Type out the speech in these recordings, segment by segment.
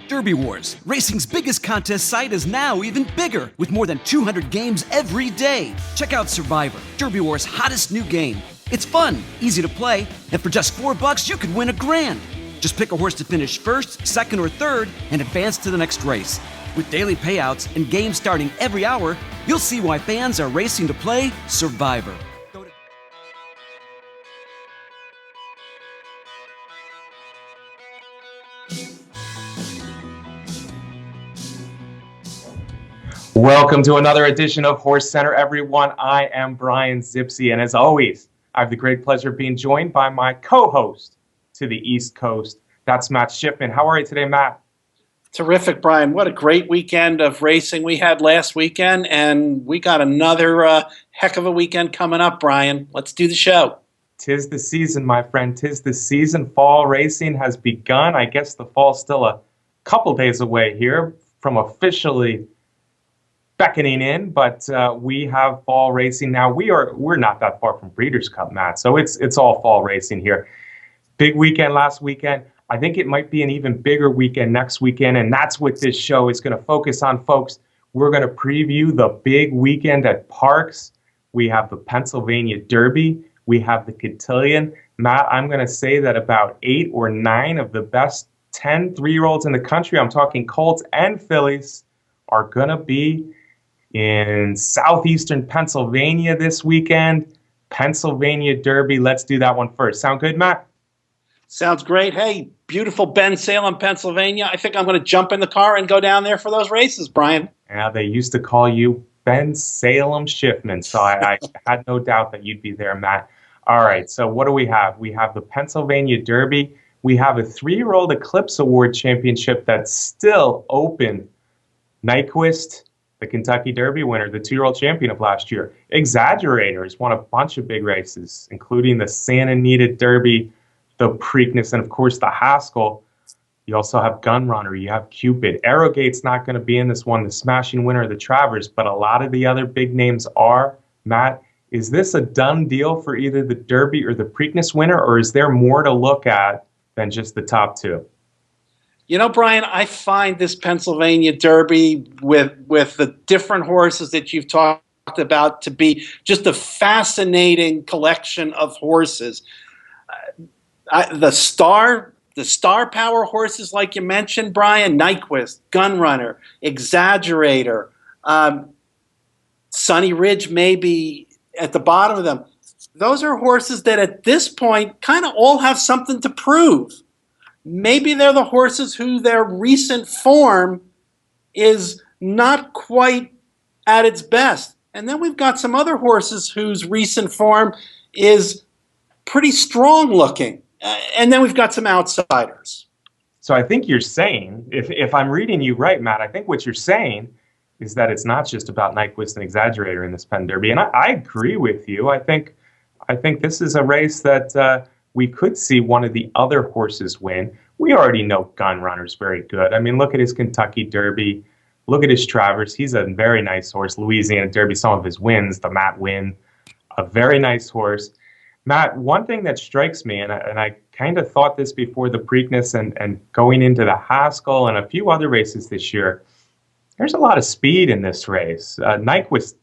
Derby Wars, racing's biggest contest site, is now even bigger with more than 200 games every day. Check out Survivor, Derby Wars' hottest new game. It's fun, easy to play, and for just $4 you could win $1,000. Just pick a horse to finish first, second, or third and advance to the next race. With daily payouts and games starting every hour, you'll see why fans are racing to play Survivor. Welcome to another edition of HorseCenter, everyone. I am Brian Zipsy, and as always, I have the great pleasure of being joined by my co-host to the East Coast. That's Matt Shipman. How are you today, Matt? Terrific, Brian. What a great weekend of racing we had last weekend, and we got another heck of a weekend coming up, Brian. Let's do the show. Tis the season, my friend. Tis the season. Fall racing has begun. I guess the fall's still a couple days away here from officially beckoning in, but we have fall racing now. We're not that far from Breeders' Cup, Matt, so it's all fall racing here. Big weekend last weekend. I think it might be an even bigger weekend next weekend, and that's what this show is going to focus on, folks. We're going to preview the big weekend at Parx. We have the Pennsylvania Derby. We have the Cotillion. Matt, I'm going to say that about 8 or 9 of the best 10 3-year-olds in the country, I'm talking colts and fillies, are going to be in southeastern Pennsylvania this weekend. Pennsylvania Derby. Let's do that one first. Sound good, Matt? Sounds great. Hey, beautiful Bensalem, Pennsylvania. I think I'm going to jump in the car and go down there for those races, Brian. Yeah, they used to call you Bensalem Schiffman, so I had no doubt that you'd be there, Matt. All right, so what do we have? We have the Pennsylvania Derby. We have a 3-year-old Eclipse Award Championship that's still open. Nyquist, the Kentucky Derby winner, the 2-year-old champion of last year. Exaggerator has won a bunch of big races, including the Santa Anita Derby, the Preakness, and of course the Haskell. You also have Gunrunner, you have Cupid. Arrowgate's not going to be in this one, the smashing winner of the Travers, but a lot of the other big names are. Matt, is this a done deal for either the Derby or the Preakness winner, or is there more to look at than just the top 2? You know, Brian, I find this Pennsylvania Derby with the different horses that you've talked about to be just a fascinating collection of horses. The star power horses, like you mentioned, Brian, Nyquist, Gunrunner, Exaggerator, Sunny Ridge maybe at the bottom of them. Those are horses that at this point kind of all have something to prove. Maybe they're the horses who their recent form is not quite at its best. And then we've got some other horses whose recent form is pretty strong looking. And then we've got some outsiders. So I think you're saying, if I'm reading you right, Matt, I think what you're saying is that it's not just about Nyquist and Exaggerator in this Penn Derby. And I agree with you. I think this is a race that we could see one of the other horses win. We already know Gunrunner's very good. I mean, look at his Kentucky Derby. Look at his Travers. He's a very nice horse. Louisiana Derby, some of his wins, the Matt win, a very nice horse. Matt, one thing that strikes me, and I kind of thought this before the Preakness and going into the Haskell and a few other races this year, there's a lot of speed in this race. Nyquist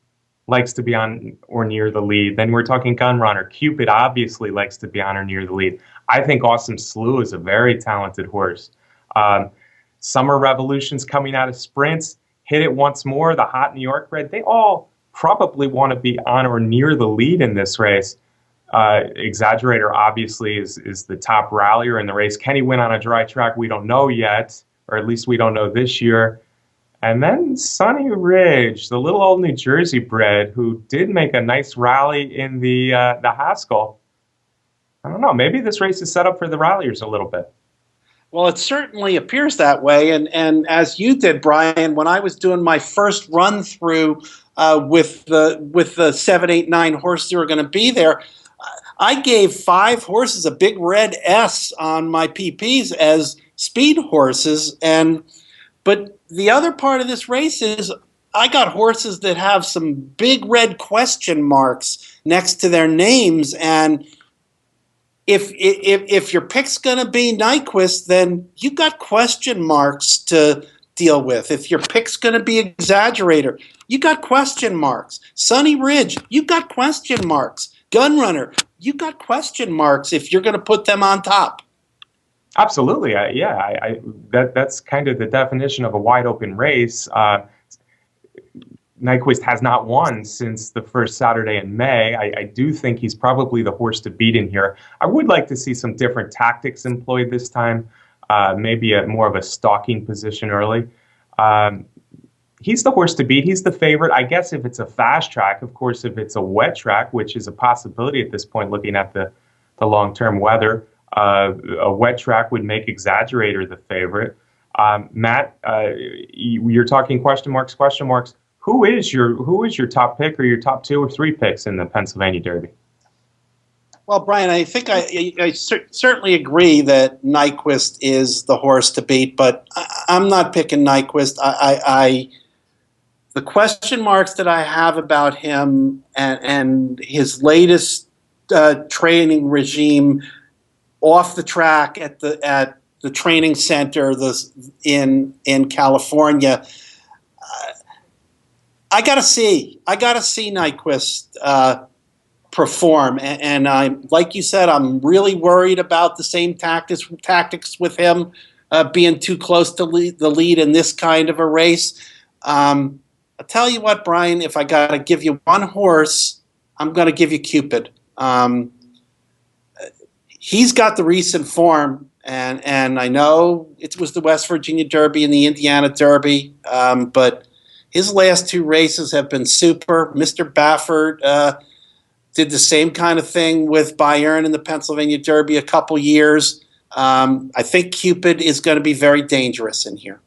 likes to be on or near the lead. Then we're talking Gunrunner. Cupid obviously likes to be on or near the lead. I think Awesome Slew is a very talented horse. Summer Revolution's coming out of sprints. Hit It Once More, the Hot New York bred. They all probably want to be on or near the lead in this race. Exaggerator obviously is the top rallier in the race. Can he win on a dry track? We don't know yet, or at least we don't know this year. And then Sunny Ridge, the little old New Jersey bred who did make a nice rally in the Haskell. I don't know. Maybe this race is set up for the ralliers a little bit. Well, it certainly appears that way. And as you did, Brian, when I was doing my first run through with the 7, 8, 9 horses who were going to be there, I gave 5 horses a big red S on my PPs as speed horses. But the other part of this race is I got horses that have some big red question marks next to their names, and if your pick's going to be Nyquist, then you got question marks to deal with. If your pick's going to be Exaggerator, you got question marks. Sunny Ridge, you got question marks. Gunrunner, you got question marks if you're going to put them on top. Absolutely, that's kind of the definition of a wide open race. Nyquist has not won since the first Saturday in May. I do think he's probably the horse to beat in here. I would like to see some different tactics employed this time, maybe more of a stalking position early. He's the horse to beat. He's the favorite. I guess if it's a fast track, of course, if it's a wet track, which is a possibility at this point looking at the long-term weather, a wet track would make Exaggerator the favorite. Matt, you're talking question marks. Who is your top pick or your top 2 or 3 picks in the Pennsylvania Derby? Well, Brian, I think I certainly agree that Nyquist is the horse to beat, but I'm not picking Nyquist. The question marks that I have about him and his latest training regime off the track at the training center in California. I gotta see Nyquist perform, and I'm like you said, I'm really worried about the same tactics with him being too close to the lead in this kind of a race. I'll tell you what, Brian, if I gotta give you one horse, I'm gonna give you Cupid. He's got the recent form, and I know it was the West Virginia Derby and the Indiana Derby, but his last 2 races have been super. Mr. Baffert did the same kind of thing with Bayern in the Pennsylvania Derby a couple years. I think Cupid is going to be very dangerous in here.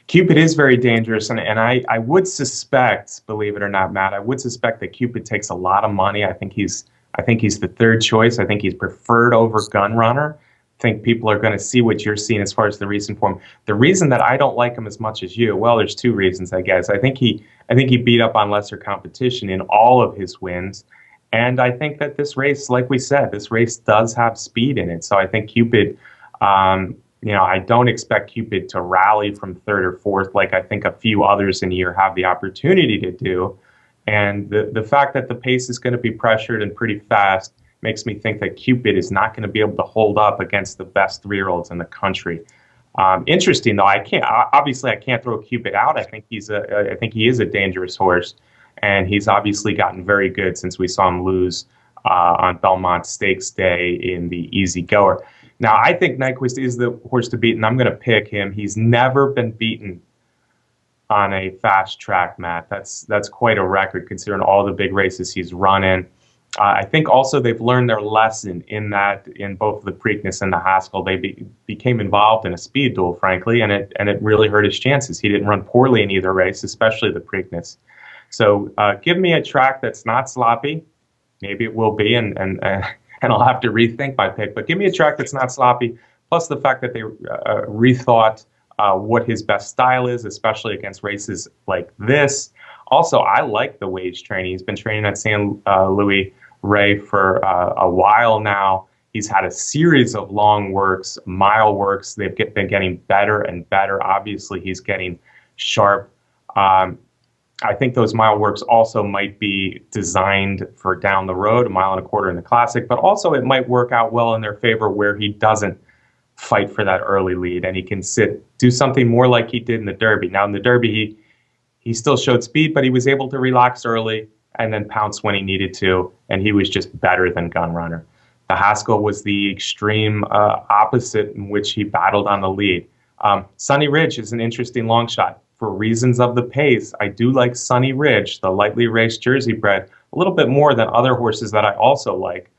Cupid is very dangerous, and I would suspect, believe it or not, Matt, I would suspect that Cupid takes a lot of money. I think he's the third choice. I think he's preferred over Gunrunner. I think people are going to see what you're seeing as far as the recent form. The reason that I don't like him as much as you, well, there's 2 reasons, I guess. I think he beat up on lesser competition in all of his wins, and I think that this race, like we said, this race does have speed in it. So I think Cupid, I don't expect Cupid to rally from 3rd or 4th like I think a few others in here have the opportunity to do. And the fact that the pace is going to be pressured and pretty fast makes me think that Cupid is not going to be able to hold up against the best 3-year-olds in the country. Interesting, though. I can't throw Cupid out. I think he is a dangerous horse, and he's obviously gotten very good since we saw him lose on Belmont Stakes Day in the Easy Goer. Now, I think Nyquist is the horse to beat, and I'm going to pick him. He's never been beaten on a fast track, Matt. That's quite a record considering all the big races he's run in. I think also they've learned their lesson in that in both the Preakness and the Haskell, they became involved in a speed duel, frankly, and it really hurt his chances. He didn't run poorly in either race, especially the Preakness. So give me a track that's not sloppy. Maybe it will be, and I'll have to rethink my pick. But give me a track that's not sloppy, plus the fact that they rethought what his best style is, especially against races like this. Also, I like the way he's training. He's been training at San Luis Rey for a while now. He's had a series of long works, mile works. They've been getting better and better. Obviously, he's getting sharp. I think those mile works also might be designed for down the road, 1.25 miles in the Classic, but also it might work out well in their favor where he doesn't fight for that early lead and he can do something more like he did in the Derby. Now, in the Derby, he still showed speed, but he was able to relax early and then pounce when he needed to, and he was just better than Gunrunner. The Haskell was the extreme opposite in which he battled on the lead. Sunny Ridge is an interesting long shot. For reasons of the pace, I do like Sunny Ridge, the lightly raced Jersey bred, a little bit more than other horses that I also like,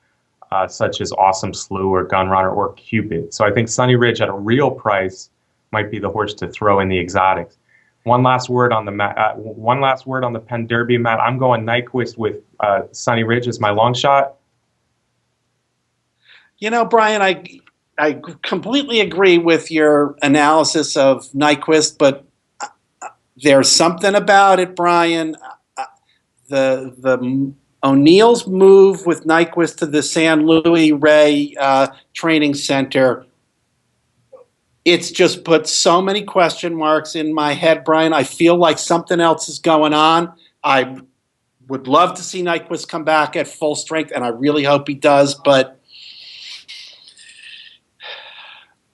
such as Awesome Slew or Gunrunner or Cupid. So I think Sunny Ridge at a real price might be the horse to throw in the exotics. One last word on the Penn Derby, Matt. I'm going Nyquist with Sunny Ridge as my long shot. You know, Brian, I completely agree with your analysis of Nyquist, but there's something about it, Brian. The O'Neill's move with Nyquist to the San Luis Rey training center, it's just put so many question marks in my head, Brian. I feel like something else is going on. I would love to see Nyquist come back at full strength, and I really hope he does, but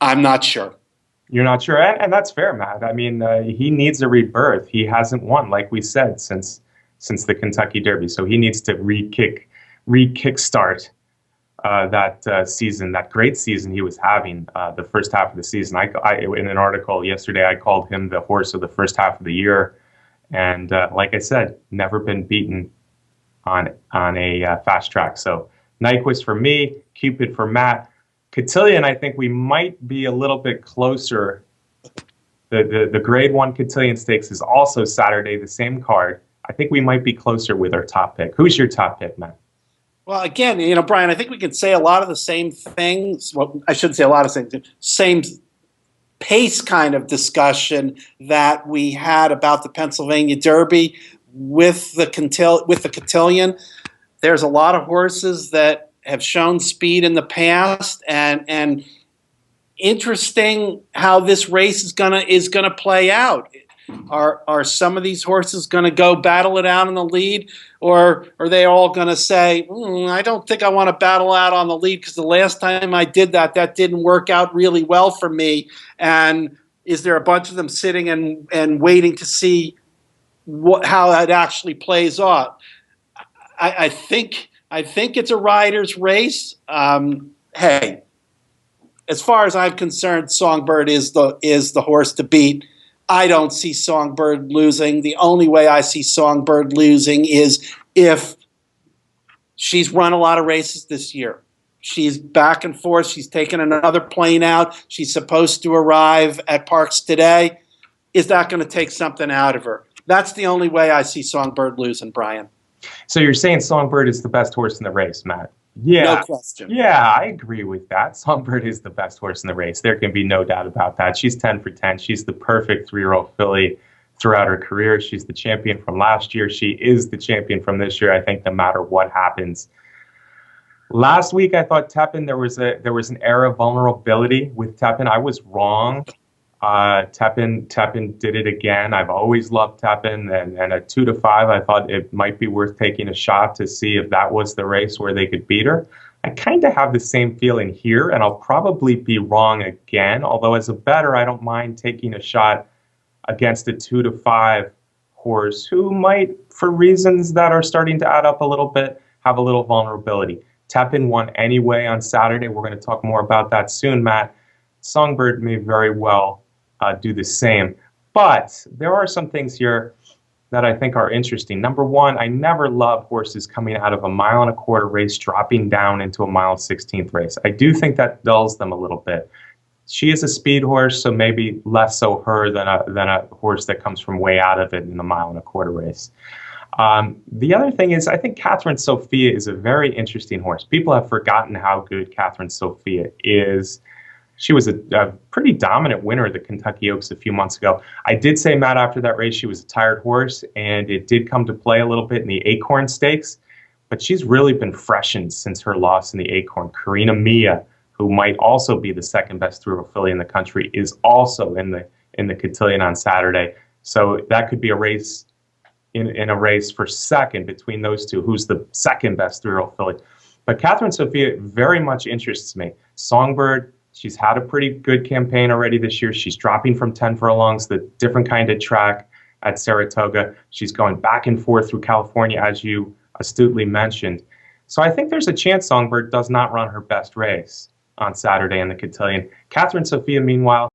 I'm not sure. You're not sure, and that's fair, Matt. I mean, he needs a rebirth. He hasn't won, like we said, since the Kentucky Derby, so he needs to re-kickstart that season, that great season he was having the first half of the season. I in an article yesterday, I called him the horse of the first half of the year, and like I said, never been beaten on a fast track. So Nyquist for me, Cupid for Matt. Cotillion, I think we might be a little bit closer. The Grade 1 Cotillion Stakes is also Saturday, the same card. I think we might be closer with our top pick. Who's your top pick, Matt? Well, again, Brian, I think we could say a lot of the same things. Well, I shouldn't say a lot of things. Same pace kind of discussion that we had about the Pennsylvania Derby with the Cotillion. There's a lot of horses that have shown speed in the past, and interesting how this race is gonna play out. Are some of these horses going to go battle it out in the lead, or are they all going to say, I don't think I want to battle out on the lead because the last time I did that didn't work out really well for me? And is there a bunch of them sitting and waiting to see how that actually plays out? I think it's a rider's race. Hey, as far as I'm concerned, Songbird is the horse to beat. I don't see Songbird losing. The only way I see Songbird losing is if she's run a lot of races this year. She's back and forth. She's taken another plane out. She's supposed to arrive at Parx today. Is that going to take something out of her? That's the only way I see Songbird losing, Brian. So you're saying Songbird is the best horse in the race, Matt? Yeah. No question. Yeah, I agree with that. Songbird is the best horse in the race. There can be no doubt about that. She's 10 for 10. She's the perfect 3-year-old filly throughout her career. She's the champion from last year. She is the champion from this year, I think, no matter what happens. Last week, I thought Tappan, there was an air of vulnerability with Tappan. I was wrong. Tappan did it again. I've always loved Tappan, and at 2-5, I thought it might be worth taking a shot to see if that was the race where they could beat her. I kind of have the same feeling here, and I'll probably be wrong again. Although as a bettor, I don't mind taking a shot against a 2-5 horse who might, for reasons that are starting to add up a little bit, have a little vulnerability. Tappan won anyway on Saturday. We're going to talk more about that soon, Matt. Songbird may very well do the same. But there are some things here that I think are interesting. Number one, I never love horses coming out of a 1.25 mile race, dropping down into a 1/16 race. I do think that dulls them a little bit. She is a speed horse, so maybe less so her than a horse that comes from way out of it in a 1.25 mile race. The other thing is, I think Catherine Sophia is a very interesting horse. People have forgotten how good Catherine Sophia is. She was a pretty dominant winner of the Kentucky Oaks a few months ago. I did say, Matt, after that race, she was a tired horse, and it did come to play a little bit in the Acorn Stakes, but she's really been freshened since her loss in the Acorn. Karina Mia, who might also be the second best 3-year-old filly in the country, is also in the Cotillion on Saturday. So that could be a race in a race for second between those two, who's the second best 3-year-old filly. But Catherine Sophia very much interests me. Songbird, she's had a pretty good campaign already this year. She's dropping from 10 furlongs, the different kind of track at Saratoga. She's going back and forth through California, as you astutely mentioned. So I think there's a chance Songbird does not run her best race on Saturday in the Cotillion. Catherine Sophia, meanwhile,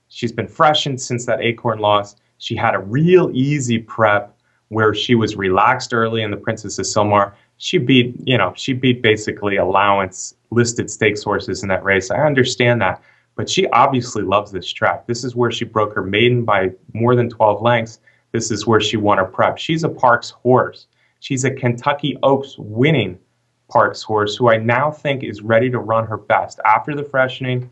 she's been freshened since that Acorn loss. She had a real easy prep where she was relaxed early in the Princess of Silmar. She beat basically allowance listed stakes horses in that race. I understand that, but she obviously loves this track. This is where she broke her maiden by more than 12 lengths. This is where she won her prep. She's a Parx horse. She's a Kentucky Oaks winning Parx horse who I now think is ready to run her best after the freshening,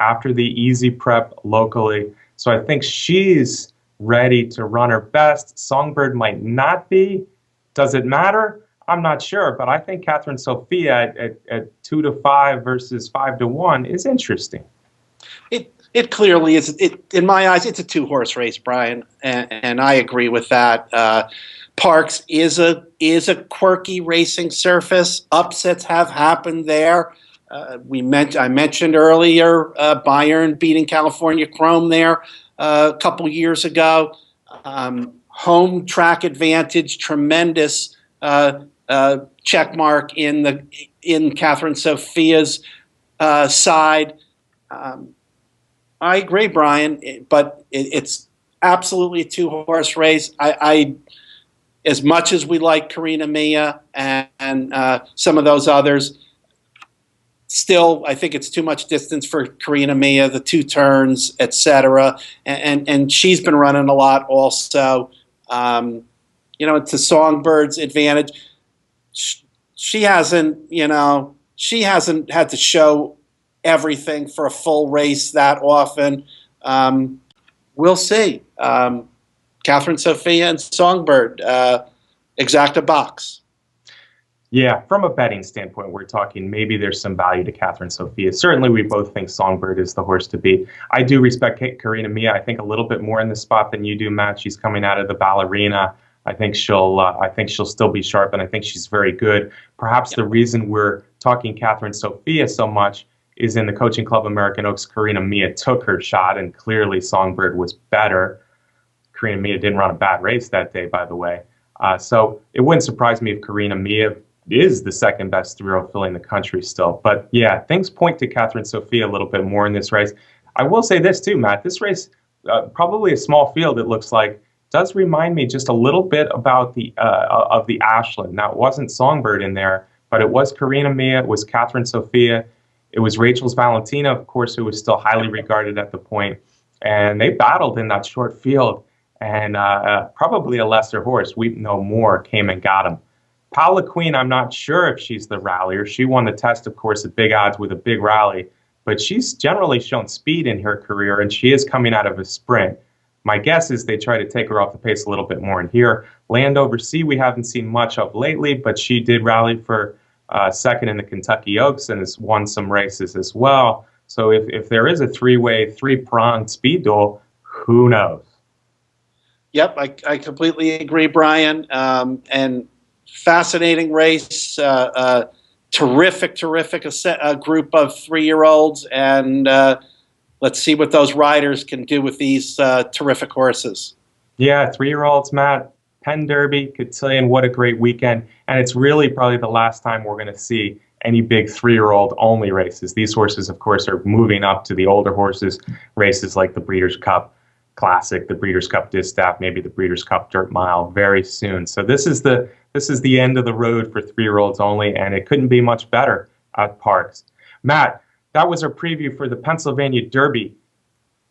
after the easy prep locally. So I think she's ready to run her best. Songbird might not be. Does it matter? I'm not sure, but I think Catherine Sophia at 2-5 versus 5-1 is interesting. It clearly is. In my eyes, it's a 2-horse race, Brian, and I agree with that. Parx is a quirky racing surface. Upsets have happened there. I mentioned earlier Bayern beating California Chrome there a couple years ago. Home track advantage, tremendous check mark in Catherine Sophia's side. I agree, Brian, but it's absolutely a 2-horse race. I as much as we like Karina Mia and some of those others, still I think it's too much distance for Karina Mia, the 2 turns, etc. And she's been running a lot also. It's a Songbird's advantage. She hasn't had to show everything for a full race that often. We'll see. Catherine Sophia and Songbird, exacta box. Yeah, from a betting standpoint, we're talking maybe there's some value to Catherine Sophia. Certainly, we both think Songbird is the horse to beat. I do respect Karina Mia, I think, a little bit more in the spot than you do, Matt. She's coming out of the ballerina. I think she'll still be sharp, and I think she's very good. Perhaps the reason we're talking Catherine Sophia so much is in the Coaching Club American Oaks, Karina Mia took her shot, and clearly Songbird was better. Karina Mia didn't run a bad race that day, by the way. So it wouldn't surprise me if Karina Mia is the second best 3-year-old filly in the country still. But yeah, things point to Catherine Sophia a little bit more in this race. I will say this too, Matt. This race, probably a small field, it looks like, does remind me just a little bit about the of the Ashland. Now, it wasn't Songbird in there, but it was Karina Mia, it was Catherine Sophia, it was Rachel's Valentina, of course, who was still highly regarded at the point. And they battled in that short field, and probably a lesser horse, Weep No More, came and got him. Paula Queen, I'm not sure if she's the rallier. She won the test, of course, at big odds with a big rally, but she's generally shown speed in her career, and she is coming out of a sprint. My guess is they try to take her off the pace a little bit more in here. Landover Sea, we haven't seen much of lately, but she did rally for second in the Kentucky Oaks and has won some races as well. So if there is a three-pronged speed duel, who knows? Yep, I completely agree, Brian. And fascinating race, terrific group of 3-year-olds, and let's see what those riders can do with these terrific horses. Yeah, 3-year-olds, Matt. Penn Derby, Cotillion, what a great weekend. And it's really probably the last time we're going to see any big 3-year-old only races. These horses, of course, are moving up to the older horses, races like the Breeders' Cup Classic, the Breeders' Cup Distaff, maybe the Breeders' Cup Dirt Mile very soon. So this is the end of the road for 3-year-olds only, and it couldn't be much better at Parx. Matt, that was our preview for the Pennsylvania Derby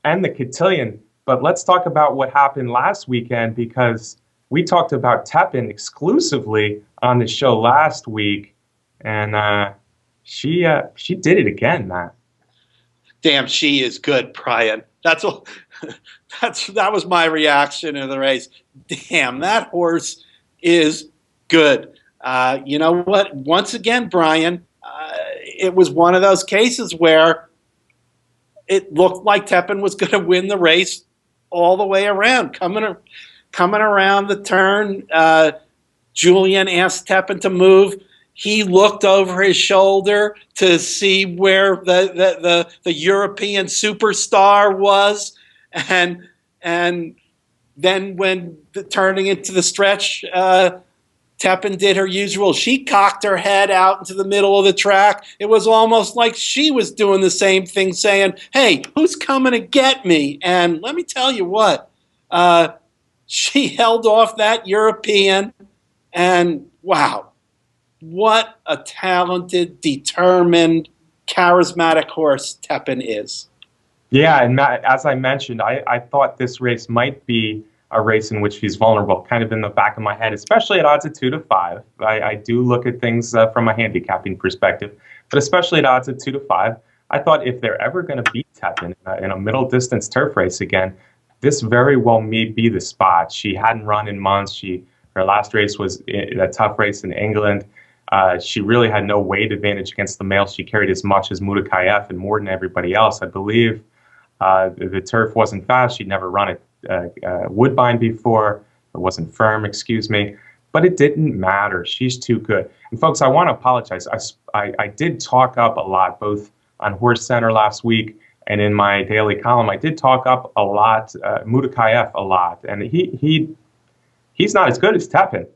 and the Cotillion. But let's talk about what happened last weekend, because we talked about Tappan exclusively on the show last week, and she did it again, Matt. Damn, she is good, Brian. That was my reaction to the race. Damn, that horse is good. You know what? Once again, Brian, it was one of those cases where it looked like Tappan was going to win the race all the way around. Coming around the turn, Julian asked Tappan to move. He looked over his shoulder to see where the European superstar was, and then when turning into the stretch, Tappan did her usual. She cocked her head out into the middle of the track. It was almost like she was doing the same thing, saying, "Hey, who's coming to get me?" And let me tell you what, she held off that European, and wow, what a talented, determined, charismatic horse Tappan is. Yeah, and Matt, as I mentioned, I thought this race might be a race in which she's vulnerable, kind of in the back of my head, especially at odds of 2-5. I do look at things from a handicapping perspective, but especially at odds of 2-5. I thought if they're ever going to beat Tappan in a middle distance turf race again, this very well may be the spot. She hadn't run in months. Her last race was a tough race in England. She really had no weight advantage against the males. She carried as much as Mudakayev and more than everybody else. I believe the turf wasn't fast. She'd never run at Woodbine before. It wasn't firm, excuse me. But it didn't matter. She's too good. And folks, I want to apologize. I did talk up a lot, both on HorseCenter last week and in my daily column. I did talk up a lot, Mudakayev a lot. And he's not as good as Tappan.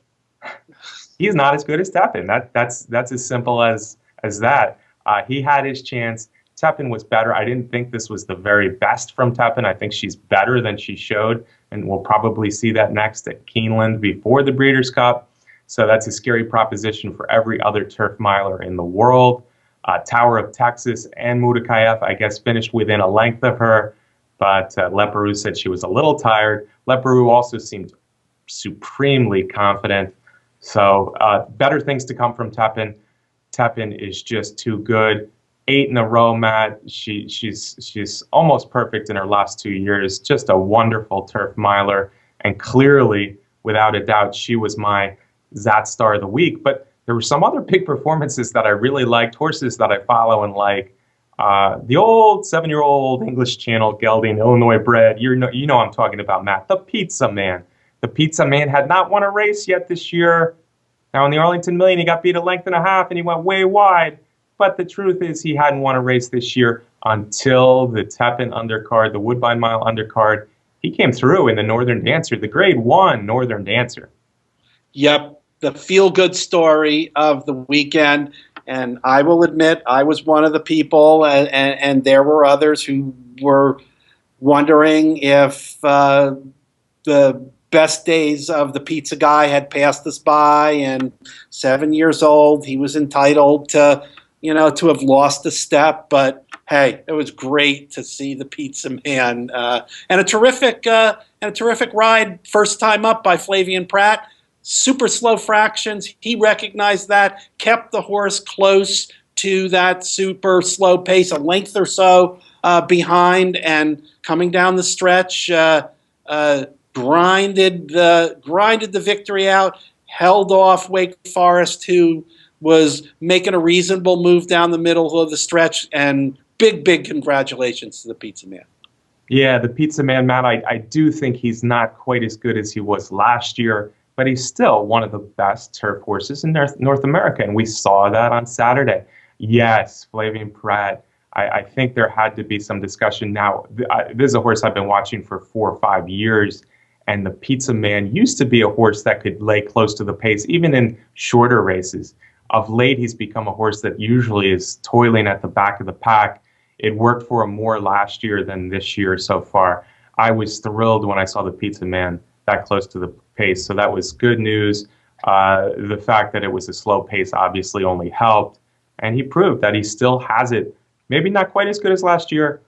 He's not as good as Tappan. That's as simple as that. He had his chance. Tappan was better. I didn't think this was the very best from Tappan. I think she's better than she showed, and we'll probably see that next at Keeneland before the Breeders' Cup. So that's a scary proposition for every other turf miler in the world. Tower of Texas and Mudakayev, I guess, finished within a length of her, but Leparoux said she was a little tired. Leparoux also seemed supremely confident. So better things to come from Tappan. Tappan is just too good. 8 in a row, Matt. She's almost perfect in her last 2 years. Just a wonderful turf miler. And clearly, without a doubt, she was my Zat Star of the week. But there were some other big performances that I really liked, horses that I follow and like. The old 7-year-old English Channel gelding, Illinois bred. You know I'm talking about, Matt. The Pizza Man. The Pizza Man had not won a race yet this year. Now, in the Arlington Million, he got beat a length and a half, and he went way wide. But the truth is he hadn't won a race this year until the Tappan undercard, the Woodbine Mile undercard. He came through in the Northern Dancer, the Grade 1 Northern Dancer. Yep, the feel-good story of the weekend. And I will admit I was one of the people, and there were others who were wondering if the best days of the pizza guy had passed us by. And 7 years old, he was entitled to have lost a step, but hey, it was great to see the Pizza Man, and a terrific ride. First time up by Flavian Pratt. Super slow fractions. He recognized that, kept the horse close to that super slow pace, a length or so behind, and coming down the stretch, grinded the victory out, held off Wake Forest, who was making a reasonable move down the middle of the stretch, and big congratulations to the Pizza Man. Yeah, the Pizza Man, Matt, I do think he's not quite as good as he was last year, but he's still one of the best turf horses in North America, and we saw that on Saturday. Yes, Flavian Pratt, I think there had to be some discussion. Now, this is a horse I've been watching for 4 or 5 years, and the Pizza Man used to be a horse that could lay close to the pace, even in shorter races. Of late, he's become a horse that usually is toiling at the back of the pack. It worked for him more last year than this year so far. I was thrilled when I saw the Pizza Man that close to the pace, so that was good news. The fact that it was a slow pace obviously only helped, and he proved that he still has it. Maybe not quite as good as last year,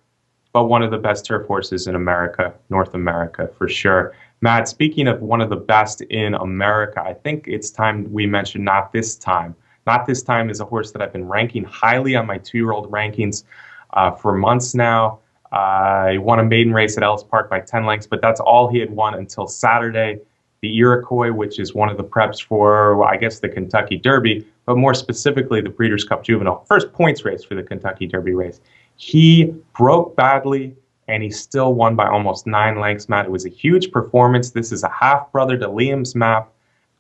but one of the best turf horses in America, North America, for sure. Matt, speaking of one of the best in America, I think it's time we mention Not This Time. Not This Time is a horse that I've been ranking highly on my 2-year-old rankings for months now. He won a maiden race at Ellis Park by 10 lengths, but that's all he had won until Saturday. The Iroquois, which is one of the preps for, I guess, the Kentucky Derby, but more specifically the Breeders' Cup Juvenile. First points race for the Kentucky Derby race. He broke badly, and he still won by almost 9 lengths, Matt. It was a huge performance. This is a half-brother to Liam's Map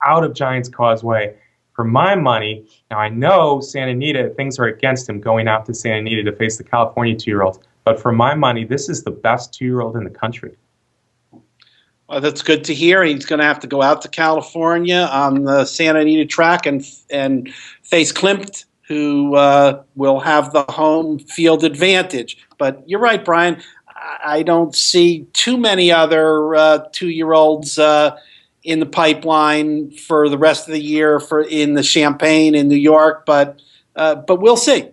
out of Giants Causeway. For my money, now I know Santa Anita, things are against him going out to Santa Anita to face the California 2-year-olds, but for my money, this is the best 2-year-old in the country. Well, that's good to hear. He's going to have to go out to California on the Santa Anita track and face Klimt, who will have the home field advantage. But you're right, Brian. I don't see too many other 2-year-olds in the pipeline for the rest of the year in the Champaign in New York, but we'll see.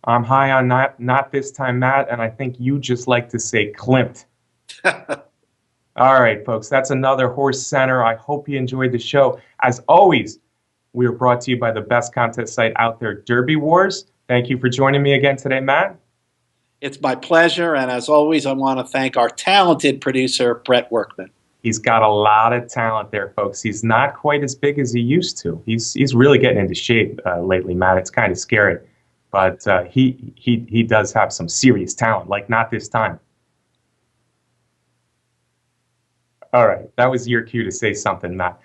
I'm high on not this time, Matt, and I think you just like to say Klimt. All right, folks, that's another HorseCenter. I hope you enjoyed the show. As always, we are brought to you by the best contest site out there, Derby Wars. Thank you for joining me again today, Matt. It's my pleasure, and as always, I want to thank our talented producer, Brett Workman. He's got a lot of talent there, folks. He's not quite as big as he used to. He's really getting into shape lately, Matt. It's kind of scary, but he does have some serious talent. Like not this time. All right, that was your cue to say something, Matt.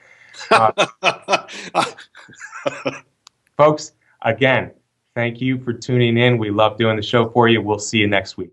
Folks, again, thank you for tuning in. We love doing the show for you. We'll see you next week.